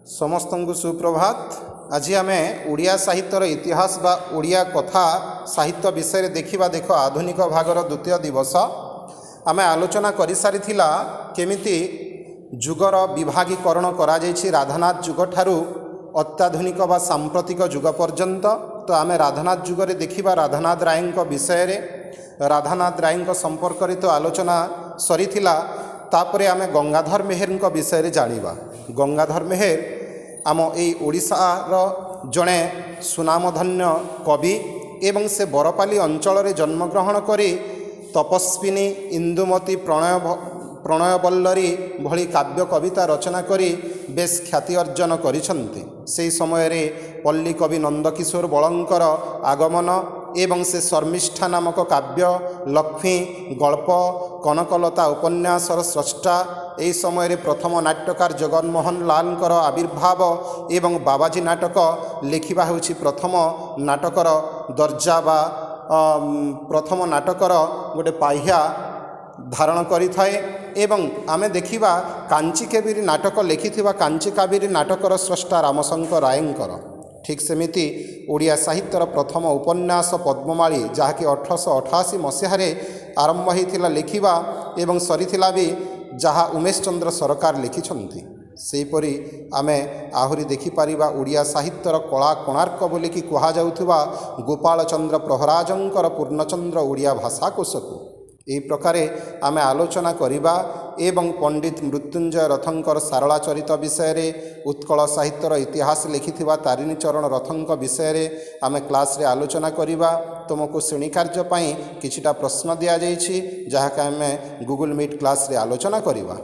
समस्त को सुप्रभात। आज आम ओडिया साहित्यर इतिहास बा ओडिया कथा साहित्य विषय देखा देख आधुनिक भागर द्वितीय दिवस आम आलोचना कर सारी केमिति जुगर विभागीकरण करा जायछि राधानाथ जुग ठारू अत्याधुनिक बा सांप्रतिक जुग पर्यंत। तो आम राधानाथ जुगरे देखा राधानाथ राय विषय राधानाथ राय संपर्क तो आलोचना सरी तापरे आम गंगाधर मेहर विषय जानिबा। गंगाधर मेहर आम एई ओडिशार जड़े सुनामधन्य कवि एवं से बरपाली अंचल जन्मग्रहण करी तपस्विनी इंदुमती प्रणयवल्लरी भली काव्य कविता रचना करी बेस ख्याति अर्जन करिसंती। से समय रे पल्ली कवि नंदकिशोर बलंकर आगमन एवं से शर्मिष्ठा नामक काव्य लक्ष्मी गल्प कनकलता उपन्यासर स्रष्टा यही समय रे प्रथम नाट्यकार जगन्मोहन लालकर आविर्भाव एवं बाबाजी नाटक लिखिबा होछि प्रथम नाटकर दर्जा बा प्रथम नाटकर गोटे पाह्या धारण करि थाए। एवं आमे देखिबा कांची कावेरी नाटक लिखिथिबा कांची कावेरी नाटकर स्रष्टा रामशंकर रायंकर। ठीक सेमिति ओडिया साहित्यर प्रथम उपन्यास पद्ममाली जहाँकि 1888 मसीह आरंभ होता लिखिबा एवं सरीथिला भी जहाँ उमेश चंद्र सरकार लिखिछंती। सेहीपरि आमे आहुरी देखिपारिबा ओडिया साहित्यर कला कोणार्क बोलिकी कुहा जाउथुबा गोपाल चंद्र प्रहराजंकर पूर्णचंद्र ओडिया भाषाकोशको। यही प्रकार आमे आलोचना करिबा एवं पंडित मृत्युंजय रथंकर सारला चरित विषय उत्कल साहित्यर इतिहास लिखिथिबा तारिणी चरण रथंक विषय आमे क्लास रे आलोचना करिबा। तुमको श्रेणी कार्य पई किछिटा प्रश्न दिया जाइछि जहाके आमे गूगल मीट क्लास रे आलोचना करिबा।